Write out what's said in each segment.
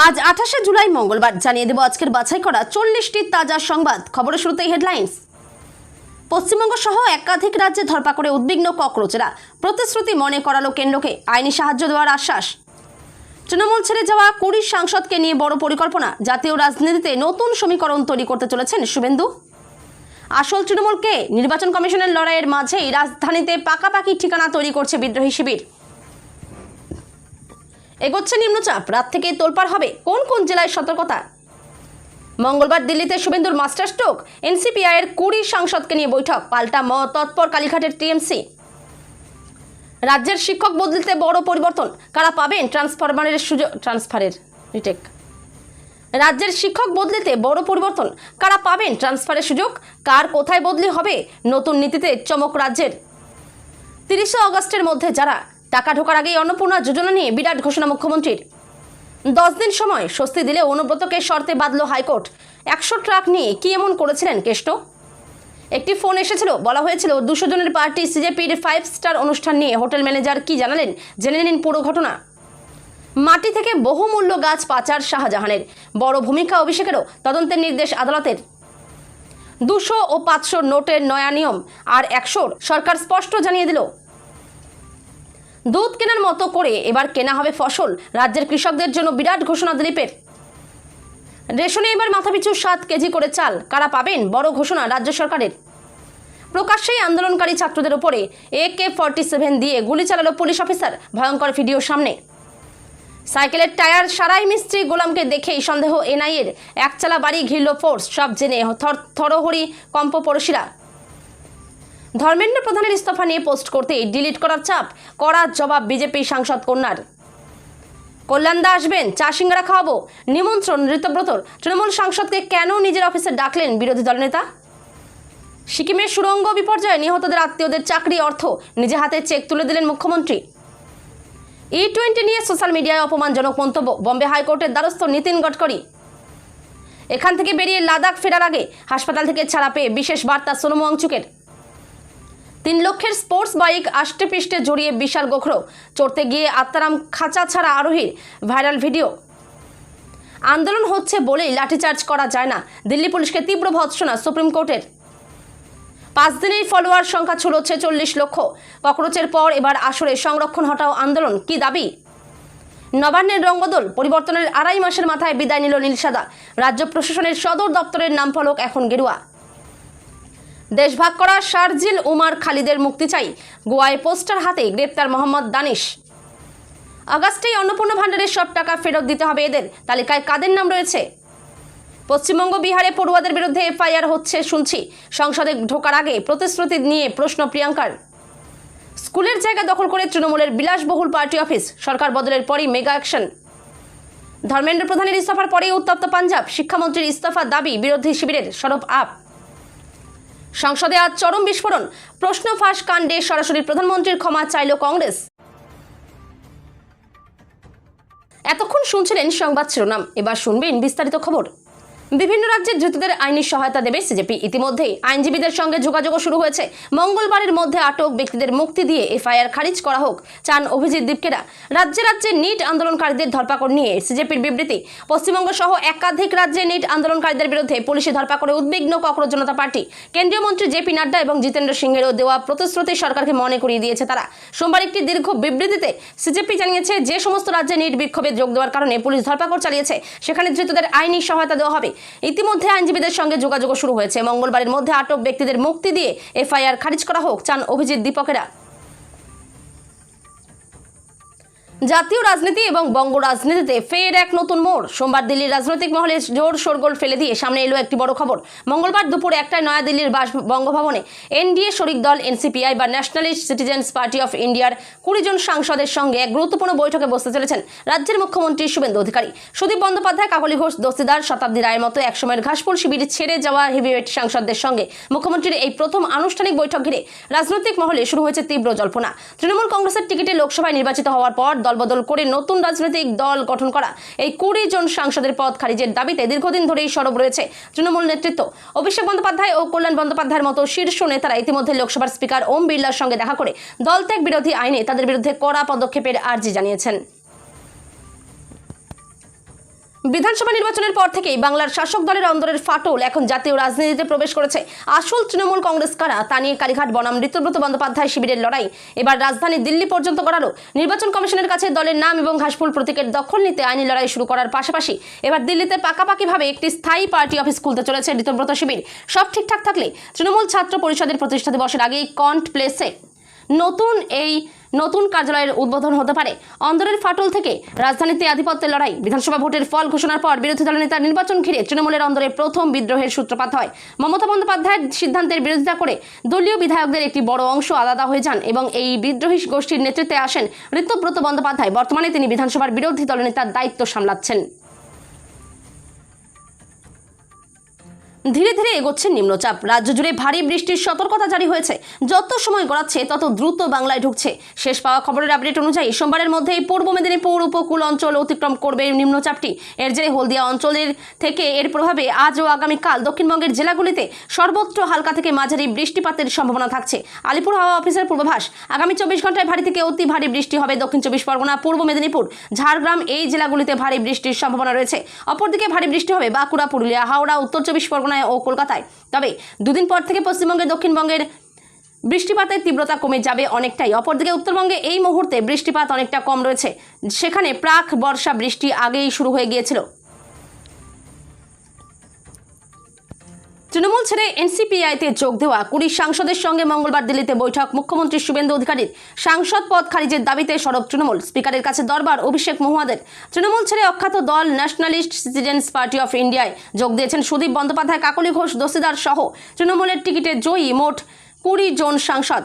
আজ 28শে জুলাই মঙ্গলবার জানিয়ে দেব আজকের বাছাই করা 40টি তাজা সংবাদ। খবরের শুরুতেই হেডলাইন্স। পশ্চিমবঙ্গ সহ একাধিক রাজ্যে ধরপাকড়ে উদ্বিগ্ন ককরোচেরা, প্রতিশ্রুতি মনে করালো কেন্দ্রকে আইনি সাহায্য দেওয়ার আশ্বাস। তৃণমূল ছেড়ে যাওয়া 20 সাংসদকে নিয়ে বড় পরিকল্পনা, জাতীয় রাজনীতিতে নতুন সমীকরণ তৈরি করতে চলেছেন শুভেন্দু। আসল তৃণমূলকে নির্বাচন কমিশনের লড়াইয়ের মাঝেই রাজধানীতে পাকাপাকি ঠিকানা তৈরি করছে বিদ্রোহী শিবির। এগোচ্ছে নিম্নচাপ, রাত থেকে তোলপাড় হবে কোন কোন জেলায় সতর্কতা। মঙ্গলবার দিল্লিতে শুভেন্দুর মাস্টার স্ট্রোক, এনসিপিআই এর 20 সাংসদকে নিয়ে বৈঠক, পাল্টা তৎপর কালীঘাটের টিএমসি। রাজ্যের শিক্ষক বদলিতে বড় পরিবর্তন, কারা পাবেন রাজ্যের শিক্ষক বদলিতে বড় পরিবর্তন, কারা পাবেন ট্রান্সফারের সুযোগ, কার কোথায় বদলি হবে, নতুন নীতিতে চমক রাজ্যের। 30 আগস্টের মধ্যে যারা টাকা ঢোকার আগেই অন্নপূর্ণা যোজনা নিয়ে বিরাট ঘোষণা মুখ্যমন্ত্রীর। 10 দিন সময়, স্বস্তি দিলে অনুব্রতকে শর্তে বাঁধল হাইকোর্ট। 100 ট্রাক নিয়ে কি এমন করেছিলেন কেষ্ট? একটি ফোন এসেছিল, বলা হয়েছিল 200 জনের পার্টি সিজেপির 5 স্টার অনুষ্ঠান নিয়ে হোটেল ম্যানেজার কি জানালেন, জেনে নিন পুরো ঘটনা। মাটি থেকে বহুমূল্য গাছ পাচার শাহজাহানের, বড় ভূমিকা অভিষেকেরও, তদন্তের নির্দেশ আদালতের। 200 ও 500 নোটের নয়া নিয়ম আর 100 সরকার স্পষ্ট জানিয়ে দিল। দুধ কেনার মতো করে এবার কেনা হবে ফসল, রাজ্যের কৃষকদের জন্য বিরাট ঘোষণা দিলীপের। রেশনে এবার মাথাপিছু 7 কেজি করে চাল, কারা পাবেন, বড় ঘোষণা রাজ্য সরকারের। প্রকাশ্যেই আন্দোলনকারী ছাত্রদের উপরে AK-47 দিয়ে গুলি চালালো পুলিশ অফিসার, ভয়ঙ্কর ভিডিও সামনে। সাইকেলের টায়ার সারাই মিস্ত্রি গোলামকে দেখেই সন্দেহ এনআইএর, একচালা বাড়ি ঘিরল ফোর্স, সব জেনে থরহরি কম্প পড়শিরা। ধর্মেন্দ্র প্রধানের ইস্তফা নিয়ে পোস্ট করতেই ডিলিট করার চাপ, কড়া জবাব বিজেপি সাংসদ কন্যার। কল্যাণদা আসবেন, চা সিঙ্গারা খাওয়াবো, নিমন্ত্রণ ঋতব্রতর। তৃণমূল সাংসদকে কেন নিজের অফিসে ডাকলেন বিরোধী দলনেতা? সিকিমের সুড়ঙ্গ বিপর্যয়ে নিহতদের আত্মীয়দের চাকরি, অর্থ নিজে হাতে চেক তুলে দিলেন মুখ্যমন্ত্রী। E20 নিয়ে সোশ্যাল মিডিয়ায় অপমানজনক মন্তব্য, বম্বে হাইকোর্টের দ্বারস্থ নীতিন গডকরি। এখান থেকে বেরিয়ে লাদাখ ফেরার আগে হাসপাতাল থেকে ছাড়া পেয়ে বিশেষ বার্তা সোনম ওয়াংচুকের। 3 লক্ষের স্পোর্টস বাইক আষ্টে পৃষ্ঠে জড়িয়ে বিশাল গোখরো, চড়তে গিয়ে আত্মারাম খাঁচা ছাড়া আরোহীর, ভাইরাল ভিডিও। আন্দোলন হচ্ছে বলেই লাঠিচার্জ করা যায় না, দিল্লি পুলিশকে তীব্র ভৎসনা সুপ্রিম কোর্টের। 5 দিনেই ফলোয়ার সংখ্যা ছিল 46 লক্ষ। ককরোচের পর এবার আসরে সংরক্ষণ হটাও আন্দোলন, কি দাবি? নবান্নের রংবদল, পরিবর্তনের 2.5 মাসের মাথায় বিদায় নিল নীলসাদা। রাজ্য প্রশাসনের সদর দপ্তরের নামফলক এখন গেরুয়া। দেশভাগ করা শারজিল উমার খালিদের মুক্তি চাই, গোয়ায় পোস্টার হাতে গ্রেপ্তার মোহাম্মদ দানিশ। আগস্টেই অন্নপূর্ণা ভান্ডারের সব টাকা ফেরত দিতে হবে এদের, তালিকায় কাদের নাম রয়েছে? পশ্চিমবঙ্গ বিহারে পড়ুয়াদের বিরুদ্ধে FIR হচ্ছে শুনছি, সংসদে ঢোকার আগে প্রতিশ্রুতি নিয়ে প্রশ্ন প্রিয়াঙ্কার। স্কুলের জায়গা দখল করে তৃণমূলের বিলাসবহুল পার্টি অফিস, সরকার বদলের পরই মেগা অ্যাকশন। ধর্মেন্দ্র প্রধানের ইস্তফার পরেই উত্তপ্ত পাঞ্জাব, শিক্ষামন্ত্রীর ইস্তফা দাবি বিরোধী শিবিরের, সরব আপ। সংসদে আজ চরম বিস্ফোরণ, প্রশ্ন ফাঁস কাণ্ডে সরাসরি প্রধানমন্ত্রীর ক্ষমা চাইল কংগ্রেস। এতক্ষণ শুনছিলেন সংবাদ শিরোনাম, এবার শুনবেন বিস্তারিত খবর। বিভিন্ন রাজ্যের ধৃতদের আইনি সহায়তা দেবে সিজেপি। ইতিমধ্যেই আইনজীবীদের সঙ্গে যোগাযোগও শুরু হয়েছে। মঙ্গলবারের মধ্যে আটক ব্যক্তিদের মুক্তি দিয়ে FIR খারিজ করা হোক চান অভিজিৎ দীপকেরা। রাজ্যে রাজ্যে নিট আন্দোলনকারীদের ধরপাকড় নিয়ে সিজেপির বিবৃতি। পশ্চিমবঙ্গ সহ একাধিক রাজ্যে নিট আন্দোলনকারীদের বিরুদ্ধে পুলিশি ধরপাকড়ে উদ্বিগ্ন ককরোচ জনতা পার্টি। কেন্দ্রীয় মন্ত্রী JP নাড্ডা এবং জিতেন্দ্র সিংহেরও দেওয়া প্রতিশ্রুতি সরকারকে মনে করিয়ে দিয়েছে তারা। সোমবার একটি দীর্ঘ বিবৃতিতে সিজেপি জানিয়েছে, যে সমস্ত রাজ্যে নিট বিক্ষোভে যোগ দেওয়ার কারণে পুলিশ ধরপাকড় চালিয়েছে সেখানে ধৃতদের আইনি সহায়তা দেওয়া হবে। ইতিমধ্যে আইনজীবীদের সঙ্গে যোগাযোগ শুরু হয়েছে। মঙ্গলবারের মধ্যে আটক ব্যক্তিদের মুক্তি দিয়ে FIR খারিজ করা হোক চান অভিজিৎ দীপকেরা। জাতীয় রাজনীতি এবং বঙ্গ রাজনীতিতে ফের এক নতুন মোড়। সোমবার দিল্লির রাজনৈতিক মহলে জোর শোরগোল ফেলে দিয়ে সামনে এলো একটি বড় খবর। মঙ্গলবার দুপুর 1টায় নয়াদিল্লির বঙ্গভবনে NDA শরিক দল NCPI বা ন্যাশনালিস্ট সিটিজেন্স পার্টি অফ ইন্ডিয়ার 20 জন সাংসদের সঙ্গে এক গুরুত্বপূর্ণ বৈঠকে বসতে চলেছেন রাজ্যের মুখ্যমন্ত্রী শুভেন্দু অধিকারী। সুদীপ বন্দ্যোপাধ্যায়, কাকলি ঘোষ, দস্তিদার, শতাব্দী রায়ের মতো একসময়ের ঘাসফুল শিবির ছেড়ে যাওয়া হেভিওয়েট সাংসদদের সঙ্গে মুখ্যমন্ত্রীর এই প্রথম আনুষ্ঠানিক বৈঠক ঘিরে রাজনৈতিক মহলে শুরু হয়েছে তীব্র জল্পনা। তৃণমূল কংগ্রেসের টিকিটে লোকসভায় নির্বাচিত হওয়ার পর দলবদল করে নতুন রাজনৈতিক দল গঠন করা এই 20 জন সাংসদের পদ খারিজের দাবিতে দীর্ঘদিন ধরেই সরব রয়েছে তৃণমূল নেতৃত্ব। অভিষেক বন্দ্যোপাধ্যায় ও কল্যাণ বন্দ্যোপাধ্যায়ের মতো শীর্ষ নেতারা ইতিমধ্যে লোকসভার স্পিকার ওম বিড়লার সঙ্গে দেখা করে দলত্যাগ বিরোধী আইনে তাদের বিরুদ্ধে কড়া পদক্ষেপের আর্জি জানিয়েছেন। বিধানসভা নির্বাচনের পর থেকেই বাংলার শাসক দলের অন্দরের ফাটল এখন জাতীয় রাজনীতিতে প্রবেশ করেছে। আসল তৃণমূল কংগ্রেস কারা তা নিয়ে কালীঘাট বনাম ঋতব্রত বন্দ্যোপাধ্যায় শিবিরের লড়াই এবার রাজধানী দিল্লি পর্যন্ত গড়ালো। নির্বাচন কমিশনের কাছে দলের নাম এবং ঘাসফুল প্রতীকের দখল নিতে আইনি লড়াই শুরু করার পাশাপাশি এবার দিল্লিতে পাকাপাকিভাবে একটি স্থায়ী পার্টি অফিস খুলতে চলেছে ঋতব্রত শিবির। সব ঠিকঠাক থাকলে তৃণমূল ছাত্র পরিষদের প্রতিষ্ঠা দিবসের আগেই কন্ট প্লেসে নতুন কার্যালয়ের উদ্বোধন হতে পারে। অন্দরের ফাটল থেকে রাজধানীতে আধিপত্যের লড়াই। বিধানসভা ভোটের ফল ঘোষণার পর বিরোধী দলনেতার নির্বাচন ঘিরে তৃণমূলের অন্দরে প্রথম বিদ্রোহের সূত্রপাত হয়। মমতা বন্দ্যোপাধ্যায়ের সিদ্ধান্তের বিরোধিতা করে দলীয় বিধায়কদের একটি বড় অংশ আলাদা হয়ে যান এবং এই বিদ্রোহী গোষ্ঠীর নেতৃত্বে আসেন ঋতব্রত বন্দ্যোপাধ্যায়। বর্তমানে তিনি বিধানসভার বিরোধী দলনেতার দায়িত্ব সামলাচ্ছেন। ধীরে ধীরে এগোচ্ছে নিম্নচাপ। রাজ্য জুড়ে ভারী বৃষ্টির সতর্কতা জারি হয়েছে। যত সময় গড়াচ্ছে তত দ্রুত বাংলায় ঢুকছে। শেষ পাওয়া খবরের আপডেট অনুযায়ী সোমবারের মধ্যেই পূর্ব মেদিনীপুর উপকূল অঞ্চল অতিক্রম করবে নিম্নচাপটি। এর জেরে হলদিয়া অঞ্চলের থেকে এর প্রভাবে আজ ও আগামীকাল দক্ষিণবঙ্গের জেলাগুলিতে সর্বত্র হালকা থেকে মাঝারি বৃষ্টিপাতের সম্ভাবনা থাকছে। আলিপুর হাওয়া অফিসের পূর্বাভাস, আগামী 24 ঘন্টায় ভারী থেকে অতি ভারী বৃষ্টি হবে দক্ষিণ 24 পরগনা, পূর্ব মেদিনীপুর, ঝাড়গ্রাম এই জেলাগুলিতে ভারী বৃষ্টির সম্ভাবনা রয়েছে। অপরদিকে ভারী বৃষ্টি হবে বাঁকুড়া, পুরুলিয়া, হাওড়া, উত্তর 24 পরগনা ও কলকাতায়। তবে দুদিন পর থেকে পশ্চিমবঙ্গের দক্ষিণবঙ্গের বৃষ্টিপাতের তীব্রতা কমে যাবে অনেকটাই। অপরদিকে উত্তরবঙ্গে এই মুহূর্তে বৃষ্টিপাত অনেকটা কম রয়েছে। সেখানে প্রাক বর্ষা বৃষ্টি আগেই শুরু হয়ে গিয়েছিল। তৃণমূল ছেড়ে এনসিপিআইতে যোগ দেওয়া 20 সাংসদের সঙ্গে মঙ্গলবার দিল্লিতে বৈঠক। মুখ্যমন্ত্রী শুভেন্দু অধিকারীর সাংসদ পদ খারিজের দাবিতে সরব তৃণমূল। স্পিকারের কাছে দরবার অভিষেক মহুয়াদের। তৃণমূল ছেড়ে অখ্যাত দল ন্যাশনালিস্ট সিটিজেন্স পার্টি অফ ইন্ডিয়ায় যোগ দিয়েছেন সুদীপ বন্দ্যোপাধ্যায়, কাকলি ঘোষ দস্তিদার সহ তৃণমূলের টিকিটে জয়ী মোট 20 জন সাংসদ।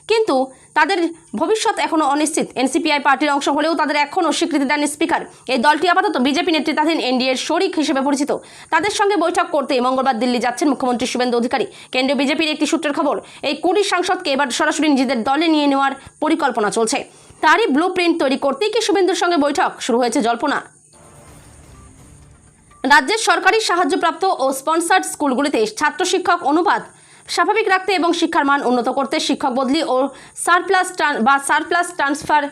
কিন্তু তাদের ভবিষ্যৎ এখনও অনিশ্চিত। এনসিপিআই পার্টির অংশ হলেও তাদের এখনও স্বীকৃতি দেননি স্পিকার। এই দলটি আপাতত বিজেপি নেতৃত্বাধীন এনডিএর শরিক হিসেবে পরিচিত। তাদের সঙ্গে বৈঠক করতে মঙ্গলবার দিল্লি যাচ্ছেন মুখ্যমন্ত্রী শুভেন্দু অধিকারী। কেন্দ্রীয় বিজেপির একটি সূত্রের খবর, এই 20 সাংসদকে এবার সরাসরি নিজেদের দলে নিয়ে নেওয়ার পরিকল্পনা চলছে। তারই ব্লু প্রিন্ট তৈরি করতেই কি শুভেন্দুর সঙ্গে বৈঠক? শুরু হয়েছে জল্পনা। রাজ্যের সরকারি সাহায্যপ্রাপ্ত ও স্পন্সার্ড স্কুলগুলিতে ছাত্র শিক্ষক অনুপাত স্বাভাবিক রাখতে এবং শিক্ষার মান উন্নত করতে শিক্ষক বদলি ও সারপ্লাস ট্রান্সফার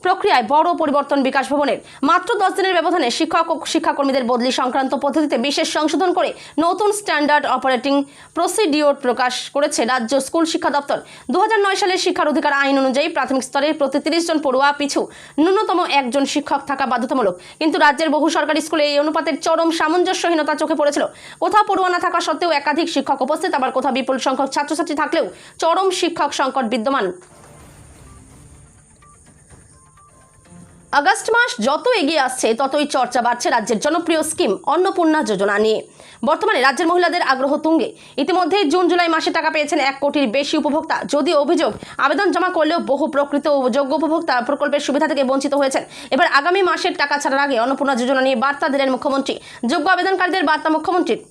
প্রক্রিয়ায় বড় পরিবর্তন। বিকাশ ভবনের মাত্র 10 দিনের ব্যবধানে শিক্ষক ও শিক্ষাকর্মীদের বদলি সংক্রান্ত পদ্ধতিতে বিশেষ সংশোধন করে নতুন স্ট্যান্ডার্ড অপারেটিং প্রসিডিওর প্রকাশ করেছে রাজ্য স্কুল শিক্ষা দপ্তর। 2009 সালের শিক্ষার অধিকার আইন অনুযায়ী প্রাথমিক স্তরে প্রতি 30 জন পড়ুয়া পিছু ন্যূনতম 1 জন শিক্ষক থাকা বাধ্যতামূলক। কিন্তু রাজ্যের বহু সরকারি স্কুলে এই অনুপাতের চরম সামঞ্জস্যহীনতা চোখে পড়েছিল। কোথাও পড়ুয়া না থাকা সত্ত্বেও একাধিক শিক্ষক উপস্থিত, আবার কোথাও বিপুল সংখ্যক ছাত্রছাত্রী থাকলেও চরম শিক্ষক সংকট বিদ্যমান। আগস্ট মাস যত এগিয়ে আসছে ততই চর্চা বাড়ছে রাজ্যের জনপ্রিয় স্কিম অন্নপূর্ণা যোজনা নিয়ে। বর্তমানে রাজ্যের মহিলাদের আগ্রহ তুঙ্গে। ইতিমধ্যে জুন জুলাই মাসে টাকা পেয়েছেন 1 কোটির বেশি উপভোক্তা। যদিও অভিযোগ, আবেদন জমা করলেও বহু প্রকৃত ও যোগ্য উপভোক্তা প্রকল্পের সুবিধা থেকে বঞ্চিত হয়েছেন। এবার আগামী মাসের টাকা ছাড়ার আগে অন্নপূর্ণা যোজনা নিয়ে বার্তা দিলেন মুখ্যমন্ত্রী। যোগ্য আবেদনকারীদের বার্তা মুখ্যমন্ত্রীর।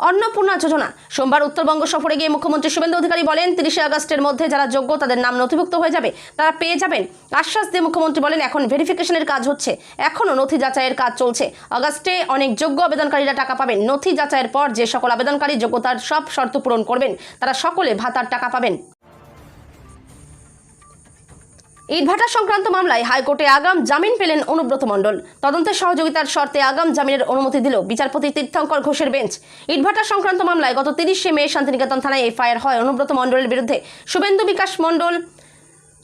অন্নপূর্ণা যোজনা। সোমবার উত্তরবঙ্গ সফরে গিয়ে মুখ্যমন্ত্রী শুভেন্দু অধিকারী বলেন, 30 আগস্টের মধ্যে যারা যোগ্য তাদের নাম নথিভুক্ত হয়ে যাবে, তারা পেয়ে যাবেন। আশ্বাস দিয়ে মুখ্যমন্ত্রী বলেন, এখন ভেরিফিকেশনের কাজ হচ্ছে, এখনও নথি যাচাইয়ের কাজ চলছে। আগস্টে অনেক যোগ্য আবেদনকারীরা টাকা পাবেন। নথি যাচাইয়ের পর যে সকল আবেদনকারী যোগ্যতার সব শর্ত পূরণ করবেন তারা সকলে ভাতার টাকা পাবেন। ইটভাটা সংক্রান্ত মামলায় হাইকোর্টে আগাম জামিন পেলেন অনুব্রত মণ্ডল। তদন্তের সহযোগিতার শর্তে আগাম জামিনের অনুমতি দিল বিচারপতি তীর্থঙ্কর ঘোষের বেঞ্চ। ইটভাটা সংক্রান্ত মামলায় গত 30 মে শান্তিনিকেতন থানায় এফআইআর হয় অনুব্রত মণ্ডলের বিরুদ্ধে। শুভেন্দু বিকাশ মণ্ডল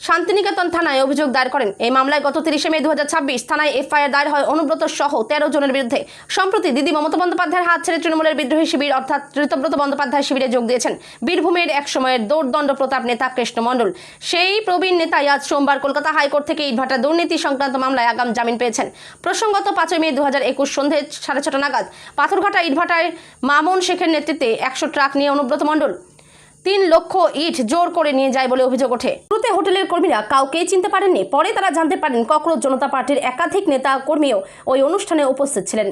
শান্তিনিকেতন থানায় অভিযোগ দায়ের করেন। এই মামলায় গত 30 মে 2026 থানায় এফআইআর দায়ের হয় অনুব্রত সহ 13 জনের বিরুদ্ধে। সম্প্রতি দিদি মমতা বন্দ্যোপাধ্যায়ের হাত ছেড়ে তৃণমূলের বিদ্রোহী শিবির অর্থাৎ ঋতব্রত বন্দ্যোপাধ্যায় শিবিরে যোগ দিয়েছেন বীরভূমের এক সময়ের দৌর্দণ্ড প্রতাপ নেতা কৃষ্ণ মণ্ডল। সেই প্রবীণ নেতাই আজ সোমবার কলকাতা হাইকোর্ট থেকে ইটভাটা দুর্নীতি সংক্রান্ত মামলায় আগাম জামিন পেয়েছেন। প্রসঙ্গত 5 মে 2021 সন্ধে 6:30 নাগাদ পাথরঘাটা ইটভাটায় মামুন শেখের নেতৃত্বে 100 ট্রাক নিয়ে অনুব্রত মণ্ডল 3 লক্ষ ইট জোর করে নিয়ে যায় বলে অভিযোগ ওঠে। শুরুতে হোটেলের কর্মীরা কাউকেই চিনতে পারেননি। পরে তারা জানতে পারেন ককরোচ জনতা পার্টির একাধিক নেতা কর্মীও ওই অনুষ্ঠানে উপস্থিত ছিলেন।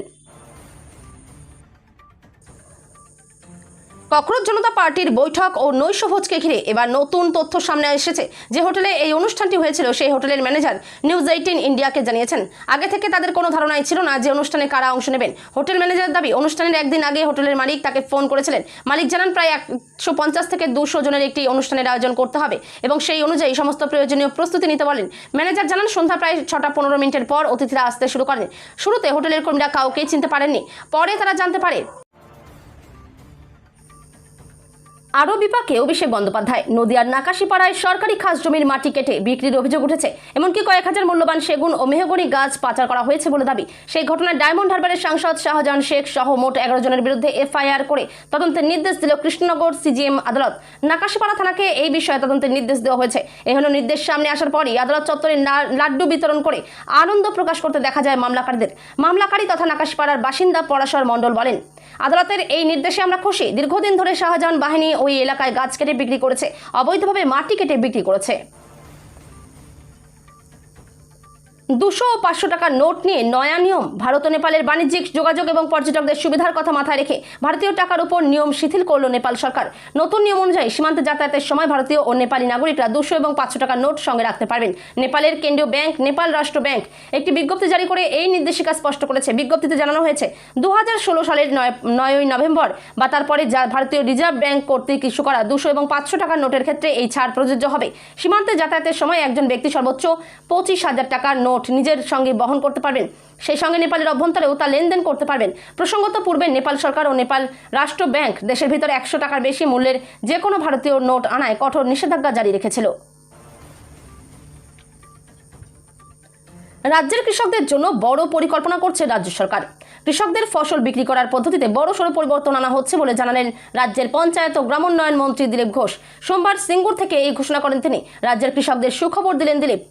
ককরোচ জনতা পার্টির বৈঠক ও নৈশভোজকে ঘিরে এবার নতুন তথ্য সামনে এসেছে। যে হোটেলে এই অনুষ্ঠানটি হয়েছিল সেই হোটেলের ম্যানেজার নিউজ 18 ইন্ডিয়াকে জানিয়েছেন, আগে থেকে তাদের কোনো ধারণাই ছিল না যে অনুষ্ঠানে কারা অংশ নেবেন। হোটেল ম্যানেজার দাবি, অনুষ্ঠানের একদিন আগে হোটেলের মালিক তাকে ফোন করেছিলেন। মালিক জানান, প্রায় 150 থেকে 200 জনের একটি অনুষ্ঠানের আয়োজন করতে হবে এবং সেই অনুযায়ী সমস্ত প্রয়োজনীয় প্রস্তুতি নিতে বলেন। ম্যানেজার জানান, সন্ধ্যা প্রায় 6:15 মিনিটের পর অতিথিরা আসতে শুরু করেন। শুরুতে হোটেলের কর্মীরা কাউকেই চিনতে পারেননি, পরে তারা জানতে পারে। আরও বিপাকে অভিষেক বন্দ্যোপাধ্যায়। নদিয়ার নাকাশিপাড়ায় সরকারি খাস জমির মাটি কেটে বিক্রির অভিযোগ উঠেছে। এমনকি কয়েক হাজার মূল্যবান সেগুন ও মেহগনি গাছ পাচার করা হয়েছে বলে দাবি। সেই ঘটনায় ডায়মন্ড হারবারের সাংসদ শাহজাহান শেখ সহ মোট 11 জনের বিরুদ্ধে এফআইআর করে তদন্তের নির্দেশ দিল কৃষ্ণনগর সিজিএম আদালত। নাকাশিপাড়া থানাকে এই বিষয়ে তদন্তের নির্দেশ দেওয়া হয়েছে। এহেন নির্দেশ সামনে আসার পরই আদালত চত্বরে লাড্ডু বিতরণ করে আনন্দ প্রকাশ করতে দেখা যায় মামলাকারীদের। মামলাকারী তথা নাকাশিপাড়ার বাসিন্দা পরাশর মণ্ডল বলেন, আদালতের এই নির্দেশে আমরা খুশি। দীর্ঘদিন ধরে শাহজাহান বাহিনী ওই এলাকায় গাছ কেটে বিক্রি করেছে, অবৈধভাবে মাটি কেটে বিক্রি করেছে। 200 ও 500 টাকার নোট নিয়ে নয়া নিয়ম। ভারত ও নেপালের বাণিজ্যিক যোগাযোগ এবং পর্যটকদের সুবিধার কথা মাথায় রেখে ভারতীয় টাকার উপর নিয়ম শিথিল করল নেপাল সরকার। নতুন নিয়ম অনুযায়ী সীমান্তে যাতায়াতের সময় ভারতীয় ও নেপালি নাগরিকরা 200 এবং 500 টাকার নোট সঙ্গে রাখতে পারবেন। নেপালের কেন্দ্রীয় ব্যাংক, নেপাল রাষ্ট্র ব্যাংক একটি বিজ্ঞপ্তি জারি করে এই নির্দেশিকা স্পষ্ট করেছে। বিজ্ঞপ্তিতে জানানো হয়েছে, 2016 সালের 9ই নভেম্বর বা তারপরে ভারতীয় রিজার্ভ ব্যাংক কর্তৃক ইস্যু করা 200 এবং 500 টাকার নোটের ক্ষেত্রে এই ছাড় প্রযোজ্য হবে। সীমান্তে যাতায়াতের সময় একজন ব্যক্তি সর্বোচ্চ 25,000 টাকার নোট নিজের সঙ্গে বহন করতে পারবেন। সেই সঙ্গে নেপালের অভ্যন্তরেও তা লেনদেন করতে পারবেন। প্রসঙ্গত, পূর্বে নেপাল সরকার ও নেপাল রাষ্ট্র ব্যাংক দেশের ভিতরে 100 টাকার বেশি মূল্যের যে কোনো ভারতীয় নোট আনায় কঠোর নিষেধাজ্ঞা জারি রেখেছিল। রাজ্যের কৃষকদের জন্য বড় পরিকল্পনা করছে রাজ্য সরকার। কৃষকদের ফসল বিক্রি করার পদ্ধতিতে বড়সড় পরিবর্তন আনা হচ্ছে বলে জানালেন রাজ্যের পঞ্চায়েত ও গ্রামোন্নয়ন মন্ত্রী দিলীপ ঘোষ। সোমবার সিঙ্গুর থেকে এই ঘোষণা করেন তিনি। রাজ্যের কৃষকদের সুখবর দিলেন দিলীপ।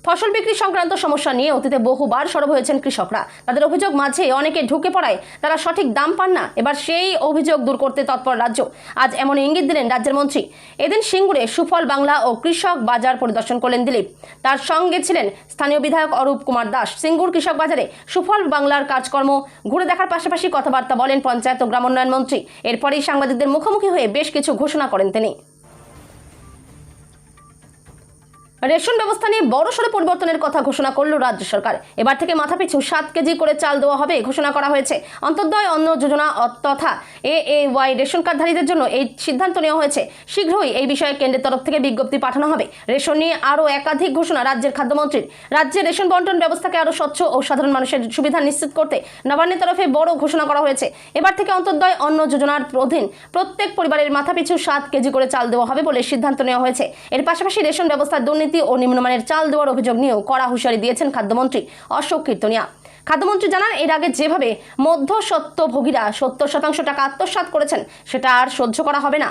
ফসল বিক্রি সংক্রান্ত সমস্যা নিয়ে অতীতে বহুবার সরব হয়েছেন কৃষকরা। তাদের অভিযোগ, মাঝে অনেকে ঢুকে পড়ায় তারা সঠিক দাম পান না। এবার সেই অভিযোগ দূর করতে তৎপর রাজ্য। আজ এমন ইঙ্গিত দিলেন রাজ্যের মন্ত্রী। এদিন সিঙ্গুরে সুফল বাংলা ও কৃষক বাজার পরিদর্শন করলেন দিলীপ। তার সঙ্গে ছিলেন স্থানীয় বিধায়ক অরূপ কুমার দাস। সিঙ্গুর কৃষক বাজারে সুফল বাংলার কাজকর্ম ঘুরে দেখার পাশাপাশি কথাবার্তা বলেন পঞ্চায়েত ও গ্রামোন্নয়ন মন্ত্রী। এরপরেই সাংবাদিকদের মুখোমুখি হয়ে বেশ কিছু ঘোষণা করেন তিনি। রেশন ব্যবস্থা নিয়ে বড়সড় পরিবর্তনের কথা ঘোষণা করল রাজ্য সরকার। এবার থেকে মাথাপিছু 7 কেজি করে চাল দেওয়া হবে ঘোষণা করা হয়েছে। অন্তর্দয় অন্ন যোজনা তথা AAY রেশন কার্ডধারীদের জন্য এই সিদ্ধান্ত নেওয়া হয়েছে। শীঘ্রই এই বিষয়ে কেন্দ্রের তরফ থেকে বিজ্ঞপ্তি পাঠানো হবে। রেশন নিয়ে আরও একাধিক ঘোষণা রাজ্যের খাদ্যমন্ত্রীর। রাজ্যে রেশন বন্টন ব্যবস্থাকে আরও স্বচ্ছ ও সাধারণ মানুষের সুবিধা নিশ্চিত করতে নবান্নের তরফে বড় ঘোষণা করা হয়েছে। এবার থেকে অন্তর্দয় অন্ন যোজনার অধীন প্রত্যেক পরিবারের মাথাপিছু 7 কেজি করে চাল দেওয়া হবে বলে সিদ্ধান্ত নেওয়া হয়েছে। এর পাশাপাশি রেশন ব্যবস্থার দুর্নীতি ও নিম্নমানের চাল দেওয়ার অভিযোগ নিয়েও কড়া হুঁশিয়ারি দিয়েছেন খাদ্যমন্ত্রী অশোক কীর্তনিয়া। খাদ্যমন্ত্রী জানান, এর আগে যেভাবে মধ্যস্বত্বভোগীরা 70% টাকা আত্মসাৎ করেছেন সেটা আর সহ্য করা হবে না।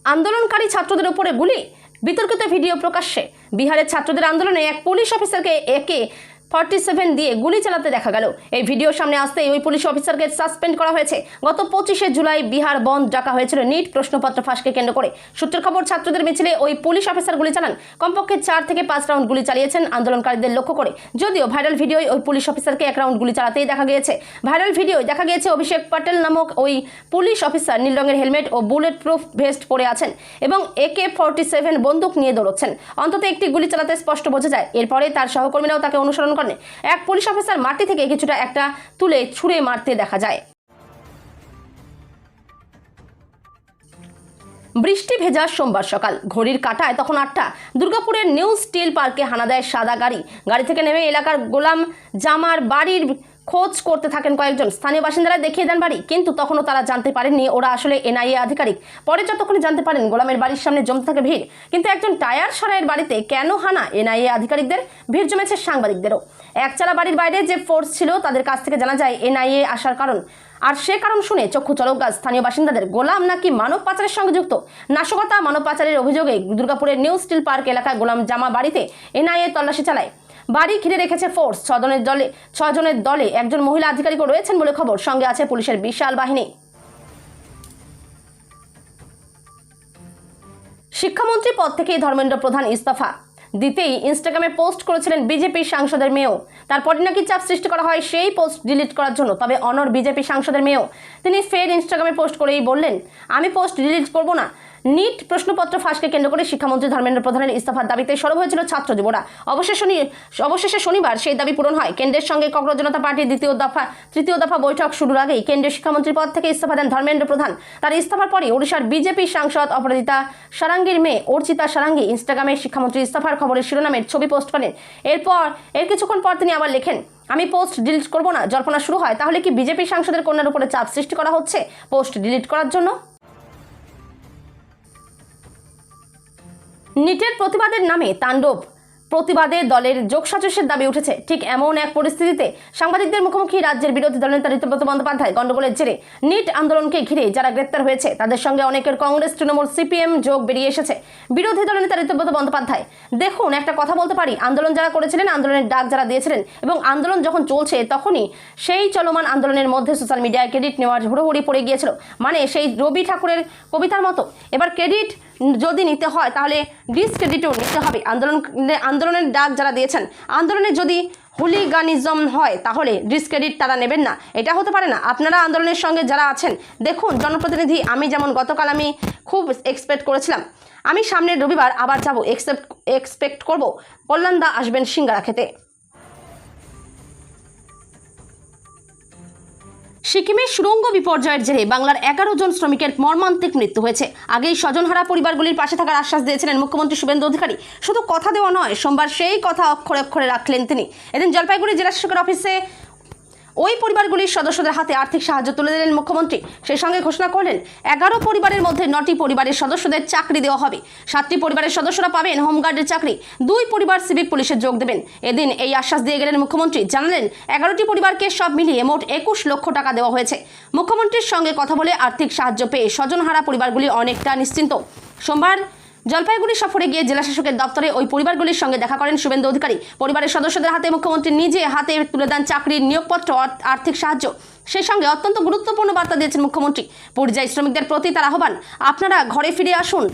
আন্দোলনকারী ছাত্রদের উপরে গুলি, বিতর্কিত ভিডিও প্রকাশ্যে। বিহারের ছাত্রদের আন্দোলনে এক পুলিশ অফিসারকে AK-47 দিয়ে গুলি চালাতে দেখা গেল। এই ভিডিও সামনে আসতেই ওই পুলিশ অফিসারকে সাসপেন্ড করা হয়েছে। গত 25শে জুলাই বিহার বন্ধ ডাকা হয়েছিল নিট প্রশ্নপত্র ফাঁসকে কেন্দ্র করে। সূত্রের খবর, ছাত্রদের মিছিলে ওই পুলিশ অফিসার গুলি চালান। কমপক্ষে 4 থেকে 5 রাউন্ড গুলি চালিয়েছেন আন্দোলনকারীদের লক্ষ্য করে। যদিও ভাইরাল ভিডিওয় ওই পুলিশ অফিসারকে 1 রাউন্ড গুলি চালাতেই দেখা গিয়েছে। ভাইরাল ভিডিওয় দেখা গিয়েছে অভিষেক পটেল নামক ওই পুলিশ অফিসার নীল রঙের হেলমেট ও বুলেট প্রুফ ভেস্ট পরে আছেন এবং AK-47 বন্দুক নিয়ে দৌড়চ্ছেন। অন্তত একটি গুলি চালাতে স্পষ্ট বোঝা যায়। এরপরে তার সহকর্মীরাও তাকে অনুসরণ করেন। এক পুলিশ অফিসার মাটি থেকে কিছুটা একটা তুলে ছুঁড়ে মারতে দেখা যায়। বৃষ্টি ভেজা সোমবার সকাল, ঘড়ির কাঁটায় তখন 8টা। দুর্গাপুরের নিউ স্টিল পার্কে হানা দেয় সাদা গাড়ি থেকে নেমে এলাকার গোলাম জামার বাড়ির খোঁজ করতে থাকেন কয়েকজন। স্থানীয় বাসিন্দারা দেখিয়ে দেন বাড়ি, কিন্তু তখনও তারা জানতে পারেননি ওরা আসলে NIA আধিকারিক। পরে যতক্ষণে জানতে পারেন গোলামের বাড়ির সামনে জমতে থাকে ভিড়। কিন্তু একজন টায়ার সারাইয়ের বাড়িতে কেন হানা NIA আধিকারিকদের? ভিড় জমেছে সাংবাদিকদেরও। একচালা বাড়ির বাইরে যে ফোর্স ছিল তাদের কাছ থেকে জানা যায় NIA আসার কারণ। আর সে কারণ শুনে চক্ষু চলক গাছ স্থানীয় বাসিন্দাদের। গোলাম নাকি মানব পাচারের সঙ্গে যুক্ত। নাশকতা, মানব পাচারের অভিযোগে দুর্গাপুরের নিউ স্টিল পার্ক এলাকায় গোলাম জামা বাড়িতে NIA তল্লাশি চালায়। বাড়ি ঘিরে রেখেছে ফোর্স। 6 জনের দলে একজন মহিলা আধিকারিকও রয়েছেন বলে খবর। সঙ্গে আছে পুলিশের বিশাল বাহিনী। শিক্ষামন্ত্রী পদ থেকে ধর্মেন্দ্র প্রধান ইস্তফা। দিতেই ইনস্টাগ্রামে পোস্ট করেছিলেন বিজেপি সাংসদের মেয়েও। তারপরে নাকি চাপ সৃষ্টি করা হয় সেই পোস্ট ডিলিট করার জন্য। তবে অনর বিজেপি সাংসদের মেয়েও তিনি ফের ইনস্টাগ্রামে পোস্ট করেই বললেন, আমি পোস্ট ডিলিট করব না। নিট প্রশ্নপত্র ফাঁসকে কেন্দ্র করে শিক্ষামন্ত্রী ধর্মেন্দ্র প্রধানের ইস্তফার দাবিতে সরব হয়েছিল ছাত্র যুবরা। অবশেষে শনিবার সেই দাবি পূরণ হয়। কেন্দ্রের সঙ্গে কংগ্রেস জনতা পার্টির তৃতীয় দফা বৈঠক শুরুর আগেই কেন্দ্রীয় শিক্ষামন্ত্রীর পদ থেকে ইস্তফা দেন ধর্মেন্দ্র প্রধান। তার ইস্তফার পরই ওড়িশার বিজেপি সাংসদ অপরাজিতা সারাঙ্গীর মেয়ে অর্চিতা সারাঙ্গী ইনস্টাগ্রামে শিক্ষামন্ত্রীর ইস্তফার খবরের শিরোনামের ছবি পোস্ট করেন। এর কিছুক্ষণ পর তিনি আবার লেখেন, আমি পোস্ট ডিলিট করব না। জল্পনা শুরু হয়, তাহলে কি বিজেপি সাংসদের কন্যার উপরে চাপ সৃষ্টি করা হচ্ছে পোস্ট ডিলিট করার জন্য? নিটের প্রতিবাদের নামে তাণ্ডব, প্রতিবাদে দলের যোগসাজশের দাবি উঠেছে। ঠিক এমন এক পরিস্থিতিতে সাংবাদিকদের মুখোমুখি রাজ্যের বিরোধী দলনেতা ঋতব্রত বন্দ্যোপাধ্যায়। গন্ডগোলের জেরে নিট আন্দোলনকে ঘিরে যারা গ্রেপ্তার হয়েছে তাদের সঙ্গে অনেকের কংগ্রেস, তৃণমূল, সিপিএম যোগ বেরিয়ে এসেছে। বিরোধী দলনেতা ঋতব্রত বন্দ্যোপাধ্যায়, দেখুন একটা কথা বলতে পারি, আন্দোলন যারা করেছিলেন, আন্দোলনের ডাক যারা দিয়েছিলেন এবং আন্দোলন যখন চলছে তখনই সেই চলমান আন্দোলনের মধ্যে সোশ্যাল মিডিয়ায় ক্রেডিট নেওয়ার হুড়োহুড়ি পড়ে গিয়েছিল। মানে সেই রবি ঠাকুরের কবিতার মতো। এবার ক্রেডিট যদি নিতে হয় তাহলে ডিসক্রেডিটও নিতে হবে। আন্দোলনের ডাক যারা দিয়েছেন, আন্দোলনে যদি হুলিগানিজম হয় তাহলে ডিসক্রেডিট তারা নেবেন না, এটা হতে পারে না। আপনারা আন্দোলনের সঙ্গে যারা আছেন, দেখুন জনপ্রতিনিধি, আমি যেমন গতকাল আমি খুব এক্সপেক্ট করেছিলাম আমি সামনের রবিবার আবার যাব, এক্সপেক্ট করব কল্যাণদা আসবেন সিঙ্গারা খেতে। সিকিমের সুড়ঙ্গ বিপর্যয়ের জেরে বাংলার 11 জন শ্রমিকের মর্মান্তিক মৃত্যু হয়েছে। আগেই স্বজনহারা পরিবারগুলির পাশে থাকার আশ্বাস দিয়েছিলেন মুখ্যমন্ত্রী শুভেন্দু অধিকারী। শুধু কথা দেওয়া নয়, সোমবার সেই কথা অক্ষরে অক্ষরে রাখলেন তিনি। এদিন জলপাইগুড়ি জেলা শাসকের অফিসে ওই পরিবারগুলির সদস্যদের হাতে আর্থিক সাহায্য তুলে দিলেন মুখ্যমন্ত্রী। সেই সঙ্গে ঘোষণা করলেন 11 পরিবারের মধ্যে 9টি পরিবারের সদস্যদের চাকরি দেওয়া হবে। 7টি পরিবারের সদস্যরা পাবেন হোমগার্ডের চাকরি, 2 পরিবার সিভিক পুলিশে যোগ দেবেন। এদিন এই আশ্বাস দিয়ে গেলেন মুখ্যমন্ত্রী। জানালেন 11টি পরিবারকে সব মিলিয়ে মোট 21 লক্ষ টাকা দেওয়া হয়েছে। মুখ্যমন্ত্রীর সঙ্গে কথা বলে আর্থিক সাহায্য পেয়ে স্বজনহারা পরিবারগুলি অনেকটা নিশ্চিন্ত। সোমবার জলপাইগুড়ি সফরে গিয়ে জেলা শাসকের দপ্তরে ওই পরিবারগুলির সঙ্গে দেখা করেন শুভেন্দু অধিকারী। পরিবারের সদস্যদের হাতে মুখ্যমন্ত্রী নিজে হাতে তুলে দেন চাকরির নিয়োগপত্র, আর্থিক সাহায্য। সেই সঙ্গে অত্যন্ত গুরুত্বপূর্ণ বার্তা দিয়েছেন মুখ্যমন্ত্রী। পরিযায়ী শ্রমিকদের প্রতি তার আহ্বান, আপনারা ঘরে ফিরে আসুন।